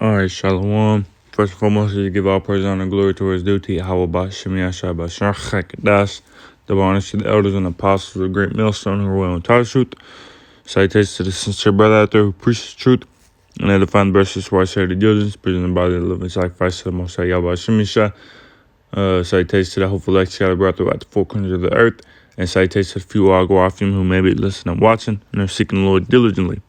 All right, Shalom. First and foremost, we give all praise, honor, and glory to his due to Yahweh Bashem Yashai Bashar Chakdas. The honors to the elders and apostles of the great millstone who are well and taught the truth. Salutations to the sincere brother out there who preaches the truth and edifying the brothers who are shared the diligence, presenting the body of the living sacrifice to the Most High Yahweh Bashem Yashai. Salutations to the hopeful elect scattered abroad throughout the four corners of the earth. And salutations to the few Agawafim who may be listening and watching and are seeking the Lord diligently.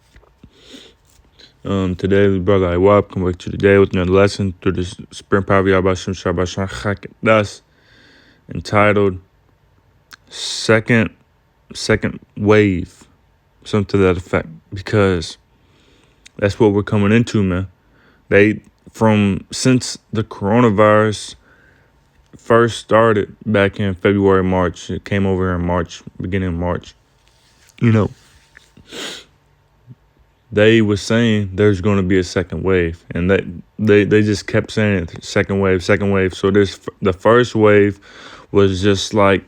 Today, brother Iwab come back to you today with another lesson through the Spirit Power of Yahweh Shabbat Chakdas, entitled Second Wave, something to that effect, because that's what we're coming into, man. Since the coronavirus first started back in February, March, it came over here in March, beginning of March, they were saying there's going to be a second wave, and they just kept saying it, second wave. So the first wave was just like,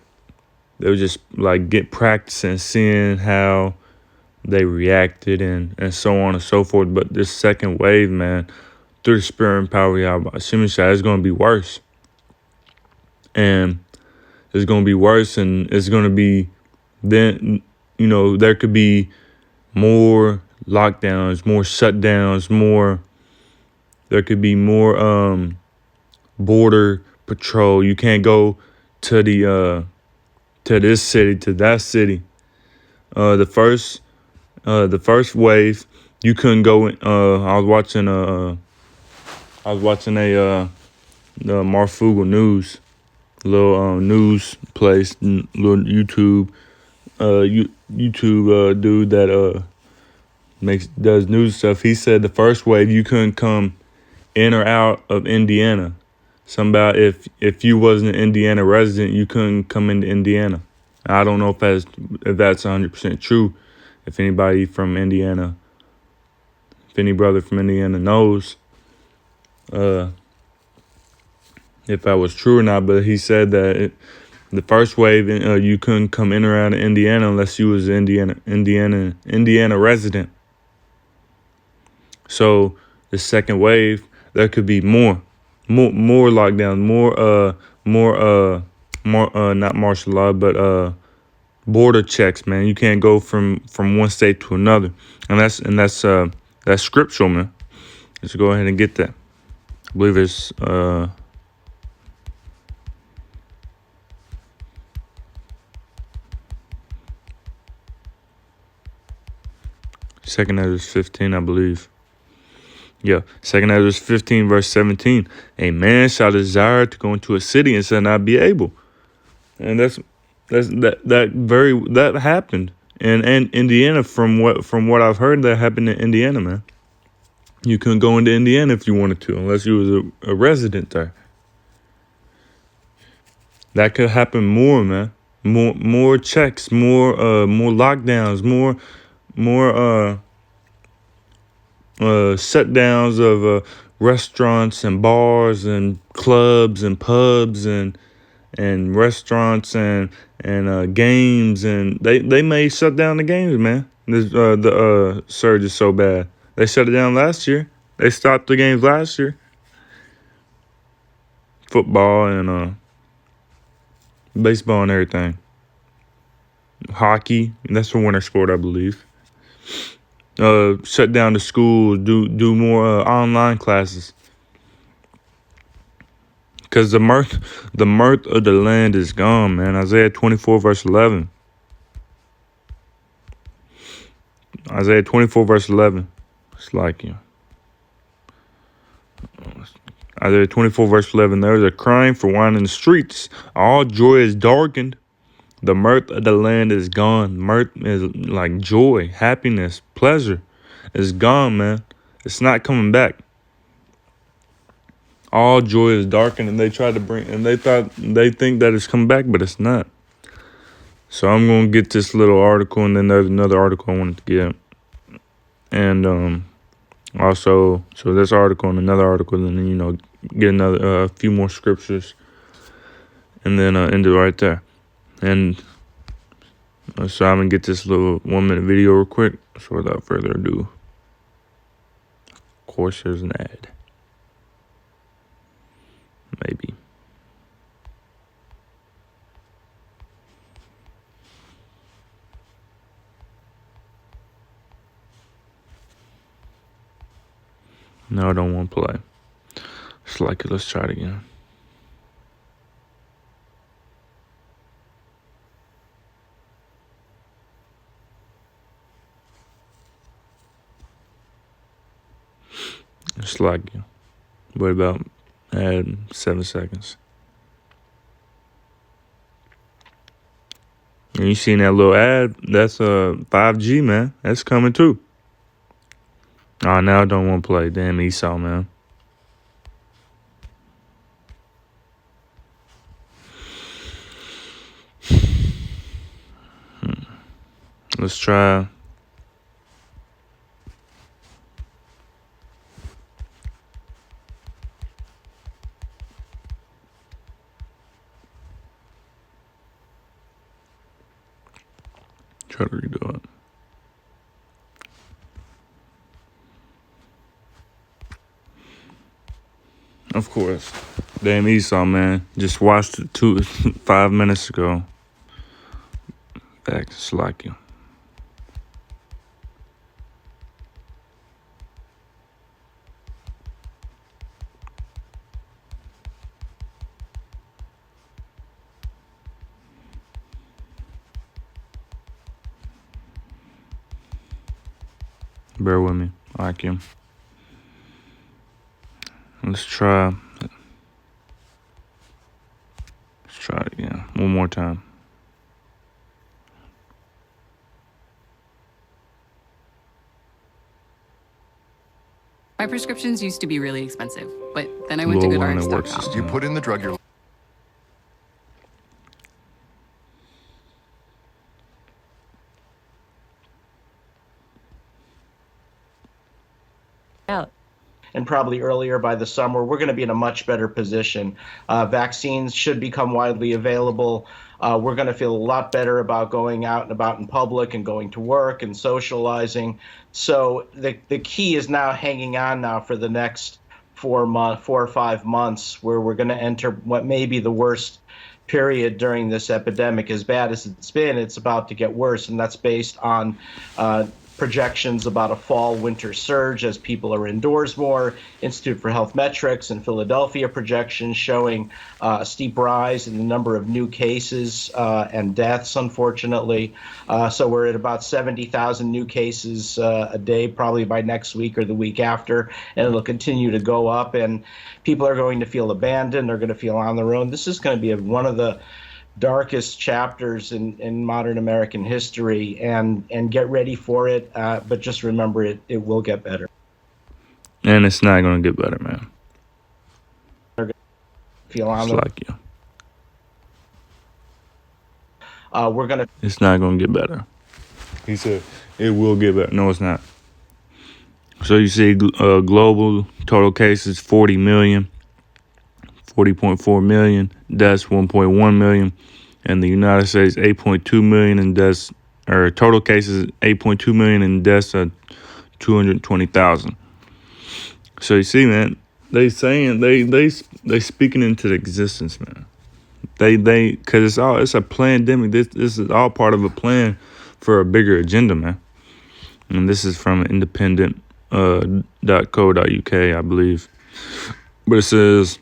they were just like get practicing, seeing how they reacted and so on and so forth. But this second wave, man, through the Spirit and power of Yahweh, it's going to be worse. And it's going to be worse, and it's going to be, then, there could be more lockdowns, more shutdowns, there could be more border patrol. You can't go to to this city, to that city. The first wave, you couldn't go in. I was watching the Marfugal News, little news place, little YouTube dude that does news stuff. He said the first wave, you couldn't come in or out of Indiana. Something about if you wasn't an Indiana resident, you couldn't come into Indiana. I don't know if that's 100% true. If anybody from Indiana, if any brother from Indiana knows if that was true or not, but he said that the first wave, you couldn't come in or out of Indiana unless you was an Indiana resident. So the second wave, there could be more lockdowns, more not martial law, but border checks, man. You can't go from one state to another, and that's scriptural, man. Let's go ahead and get that. I believe it's Second Ezra 15, I believe. Yeah, Second Ezra 15, verse 17. A man shall desire to go into a city and shall not be able. And that happened in Indiana. From what I've heard, that happened in Indiana, man. You couldn't go into Indiana if you wanted to, unless you was a resident there. That could happen more, man. More checks, more lockdowns, more shutdowns of restaurants and bars and clubs and pubs and restaurants and games, and they may shut down the games, man. The surge is so bad. They shut it down last year. They stopped the games last year. Football and baseball and everything. Hockey, that's for winter sport, I believe. Shut down the schools, do more online classes. Because the mirth of the land is gone, man. Isaiah 24, verse 11. Isaiah 24, verse 11. It's like, Isaiah 24, verse 11. There is a crying for wine in the streets. All joy is darkened. The mirth of the land is gone. Mirth is like joy, happiness, pleasure. It's gone, man. It's not coming back. All joy is darkened, and they try to bring, and they think that it's coming back, but it's not. So I'm gonna get this little article, and then there's another article I wanted to get, and also, so this article and another article, and then get another a few more scriptures, and then end it right there. And so I'm gonna get this little 1-minute video real quick. So without further ado, of course, there's an ad. No, I don't want to play. It's like it. Let's try it again. It's like you. What about add 7 seconds? And you seen that little ad? That's 5G, man. That's coming too. Oh, now I don't want to play. Damn Esau, man. Let's try. Try to redo it. Of course. Damn Esau, man. Just watched it 5 minutes ago. Back to Slack you. Bear with me. I like you. Let's try. Let's try it again. One more time. My prescriptions used to be really expensive, but then I went to GoodRx.com. You put in the drug you're out. And probably earlier by the summer, we're going to be in a much better position. Vaccines should become widely available. We're going to feel a lot better about going out and about in public and going to work and socializing. So the key is now hanging on now for the next 4 or 5 months, where we're going to enter what may be the worst period during this epidemic. As bad as it's been, it's about to get worse, and that's based on projections about a fall-winter surge as people are indoors more. Institute for Health Metrics in Philadelphia projections showing a steep rise in the number of new cases and deaths, unfortunately. So we're at about 70,000 new cases a day, probably by next week or the week after, and it'll continue to go up, and people are going to feel abandoned. They're going to feel on their own. This is going to be one of the darkest chapters in modern American history, and get ready for it. But just remember, it will get better. And it's not going to get better, man. Feel on It's the, like you. we're going to. It's not going to get better. He said it will get better. No, it's not. So you see global total cases 40 million, 40.4 million, deaths 1.1 million, and the United States 8.2 million in deaths, or total cases 8.2 million and deaths are 220,000. So you see, man, they saying they speaking into the existence, man. They because it's a pandemic. This is all part of a plan for a bigger agenda, man. And this is from independent .co.uk, I believe. But it says,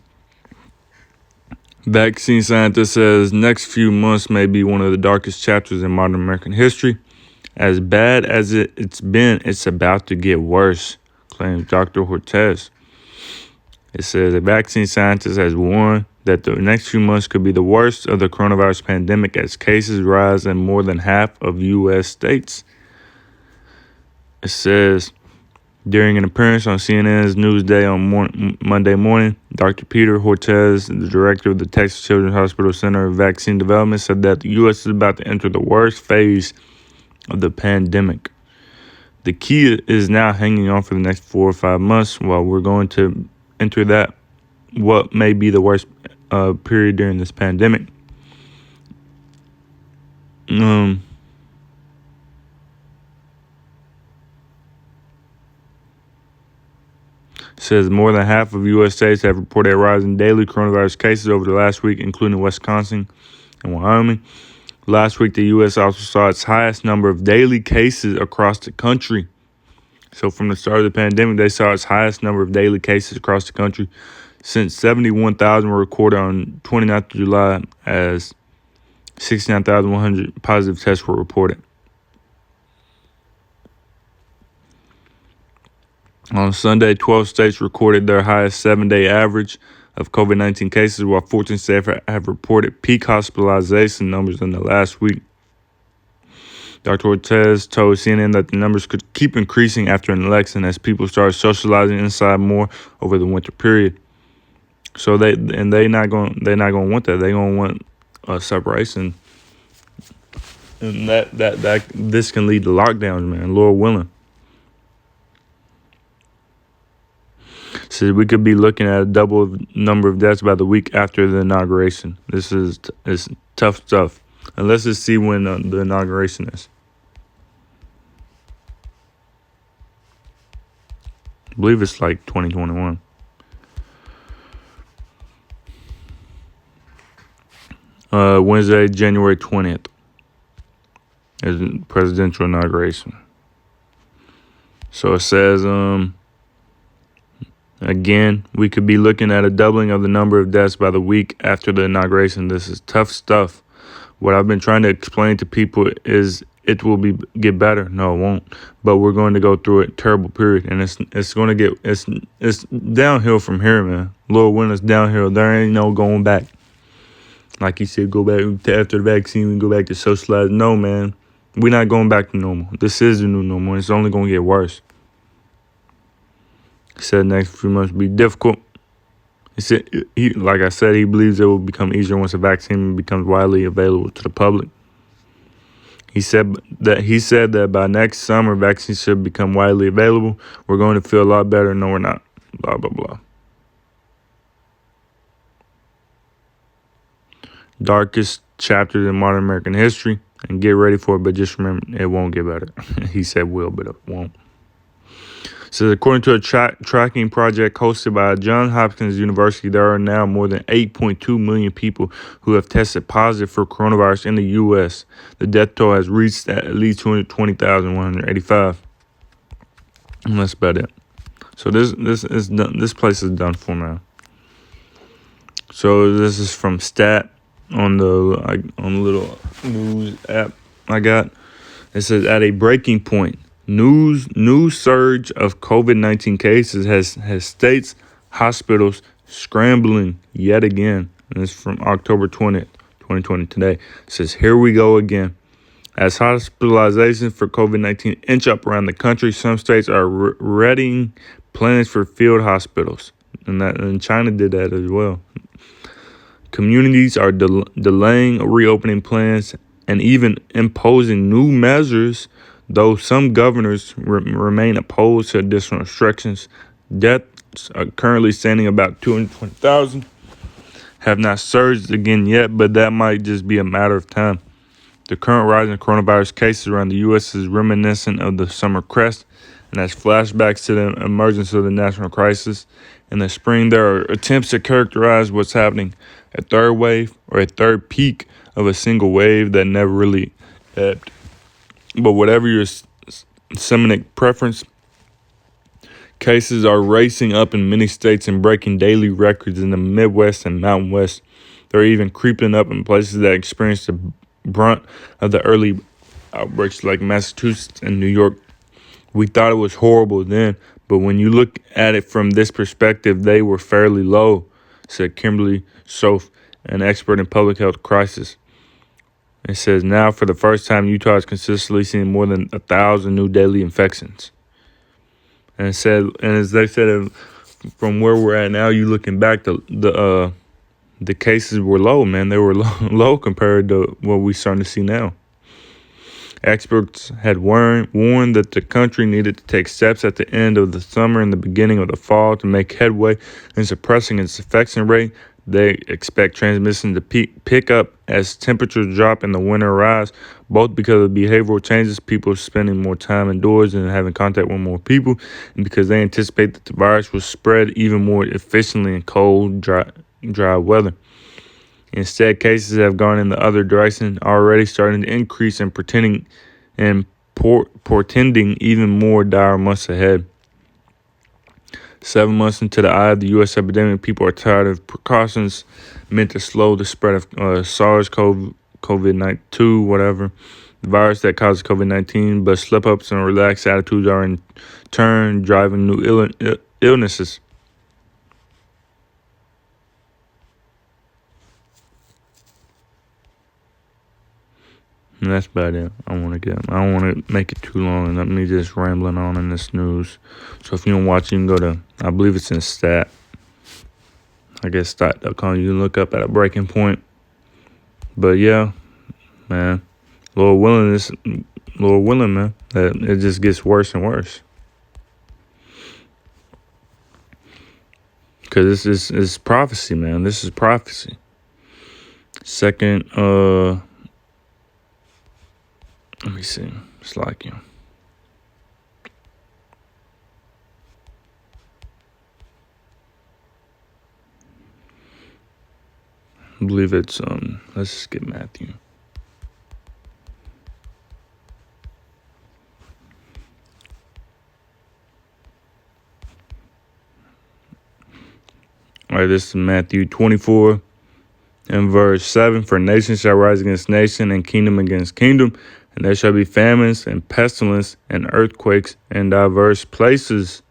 vaccine scientist says next few months may be one of the darkest chapters in modern American history. As bad as it's been, it's about to get worse, claims Dr. Hortez. It says a vaccine scientist has warned that the next few months could be the worst of the coronavirus pandemic as cases rise in more than half of U.S. states. It says, during an appearance on CNN's Newsday on Monday morning, Dr. Peter Hortez, the director of the Texas Children's Hospital Center of Vaccine Development, said that the U.S. is about to enter the worst phase of the pandemic. The key is now hanging on for the next 4 or 5 months while we're going to enter that what may be the worst period during this pandemic. Says more than half of U.S. states have reported a rise in daily coronavirus cases over the last week, including Wisconsin and Wyoming. Last week, the U.S. also saw its highest number of daily cases across the country So from the start of the pandemic, they saw its highest number of daily cases across the country since 71,000 were recorded on 29th of July as 69,100 positive tests were reported. On Sunday, 12 states recorded their highest 7-day average of COVID-19 cases, while 14 states have reported peak hospitalization numbers in the last week. Dr. Ortiz told CNN that the numbers could keep increasing after an election as people start socializing inside more over the winter period. So they're not going to want that. They're going to want a separation, and that this can lead to lockdowns, man. Lord willing. So we could be looking at a double number of deaths by the week after the inauguration. This is tough stuff. And let's just see when the inauguration is. I believe it's like 2021. Wednesday, January 20th is presidential inauguration. So it says, again, we could be looking at a doubling of the number of deaths by the week after the inauguration. This is tough stuff. What I've been trying to explain to people is it will get better. No, it won't. But we're going to go through a terrible period, and it's going to get it's downhill from here, man. Lord willing, it's downhill. There ain't no going back. Like he said, go back after the vaccine. We go back to socializing. No, man, we're not going back to normal. This is the new normal. It's only going to get worse. He said the next few months will be difficult. He said, like I said, he believes it will become easier once the vaccine becomes widely available to the public. He said that by next summer, vaccines should become widely available. We're going to feel a lot better. No, we're not. Blah, blah, blah. Darkest chapters in modern American history. And get ready for it, but just remember, it won't get better. He said will, but it won't. So according to a tracking project hosted by Johns Hopkins University, there are now more than 8.2 million people who have tested positive for coronavirus in the U.S. The death toll has reached at least 220,185. And that's about it. So this place is done for now. So this is from Stat on the little news app I got. It says at a breaking point. New surge of COVID-19 cases has states, hospitals scrambling yet again. And it's from October 20th, 2020 today. It says, here we go again. As hospitalizations for COVID-19 inch up around the country, some states are readying plans for field hospitals. And China did that as well. Communities are delaying reopening plans and even imposing new measures, though some governors remain opposed to additional restrictions. Deaths are currently standing about 220,000. Have not surged again yet, but that might just be a matter of time. The current rise in coronavirus cases around the U.S. is reminiscent of the summer crest, and has flashbacks to the emergence of the national crisis. In the spring, there are attempts to characterize what's happening, a third wave or a third peak of a single wave that never really ebbed. But whatever your semantic preference, cases are racing up in many states and breaking daily records in the Midwest and Mountain West. They're even creeping up in places that experienced the brunt of the early outbreaks like Massachusetts and New York. We thought it was horrible then, but when you look at it from this perspective, they were fairly low, said Kimberly Soph, an expert in public health crisis. It says now for the first time, Utah is consistently seeing more than 1,000 new daily infections. And it said, and as they said, from where we're at now, you looking back, the cases were low, man. They were low compared to what we're starting to see now. Experts had warned that the country needed to take steps at the end of the summer and the beginning of the fall to make headway in suppressing its infection rate. They expect transmission to pick up as temperatures drop and the winter arrives, both because of behavioral changes, people spending more time indoors and having contact with more people, and because they anticipate that the virus will spread even more efficiently in cold, dry weather. Instead, cases have gone in the other direction, already starting to increase and portending even more dire months ahead. 7 months into the eye of the U.S. epidemic, people are tired of precautions meant to slow the spread of SARS-CoV-2, whatever, the virus that causes COVID-19, but slip-ups and relaxed attitudes are in turn driving new illnesses. And that's about it. I don't want to make it too long and let me just rambling on in this news. So if you don't watch, you can go to, I believe it's in Stat. I guess Stat.com. You can look up at a breaking point. But yeah, man, Lord willing, man, that it just gets worse and worse. Because this is prophecy, man. This is prophecy. Second, let me see. It's like you. I believe it's let's just get Matthew. All right, this is Matthew 24 and verse 7. For nation shall rise against nation and kingdom against kingdom, and there shall be famines and pestilence and earthquakes in diverse places.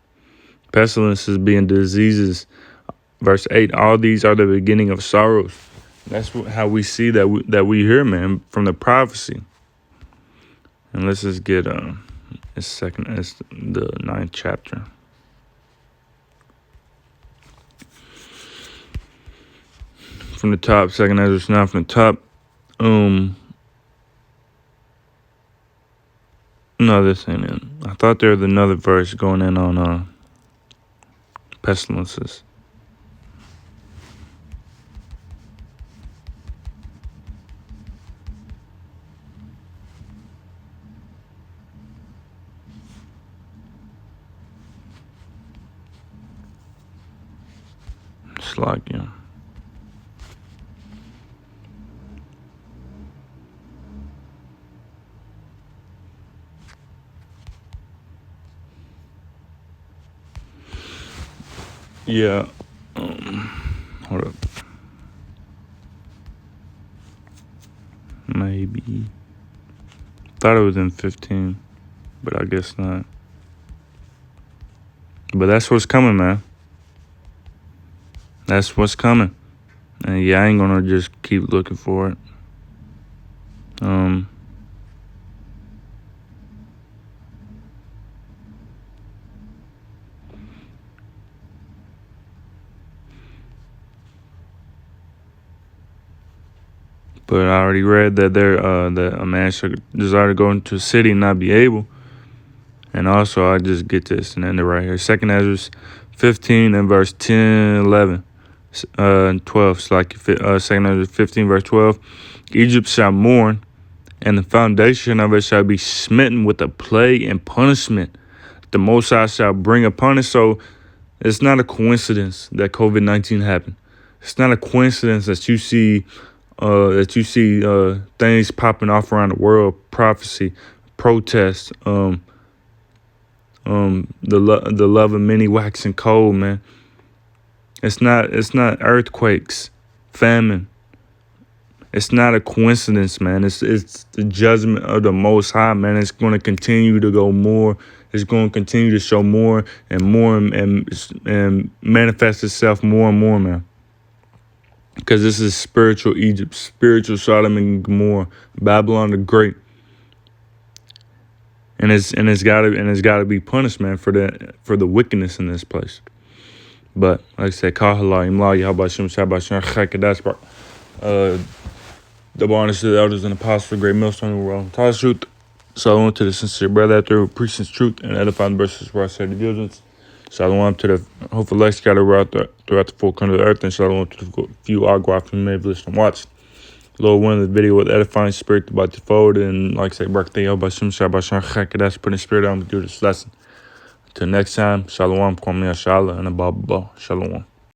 Pestilences being diseases. Verse 8, all these are the beginning of sorrows. That's how we see that we hear, man, from the prophecy. And let's just get it's the 9th chapter. From the top, 2nd Ezra 9 from the top. No, this ain't it. I thought there was another verse going in on pestilences. It's like, yeah. Yeah. Hold up. Maybe. Thought it was in 15, but I guess not. But that's what's coming, man. That's what's coming. And yeah, I ain't gonna just keep looking for it. But I already read that that a man should desire to go into a city and not be able. And also, I just get this and end it right here. 2nd Ezra 15 and verse 10, 11, and 12. It's like 2nd Ezra 15 verse 12. Egypt shall mourn, and the foundation of it shall be smitten with a plague and punishment. The Most High shall bring upon it. So it's not a coincidence that COVID-19 happened. It's not a coincidence that you see things popping off around the world, prophecy, protests, the love of many waxing cold, man. It's not earthquakes, famine. It's not a coincidence, man. It's the judgment of the Most High, man. It's going to continue to go more. It's going to continue to show more and more and manifest itself more and more, man. Because this is spiritual Egypt, spiritual Sodom and Gomorrah, Babylon the Great, and it's gotta be punished, man, for the wickedness in this place. But like I said, Kahala Imla Yahabashim Shabashim Chakadash, the bonus to the elders and apostles for great millstone in the world. Tell truth. Shalom to the sincere brother out there who preaches truth and edifying the verses where I say the diligence. Shalom to the hopeful light scattered throughout the full country of the earth, and shalom to the few agua you may have listened and watched. Lord, one of the video with edifying spirit about to fold, and like I say, birthday, Bashim Shabashim Chakadash, putting spirit on to do this lesson. Till next time, shalom, kwame, shalom, and above, shalom.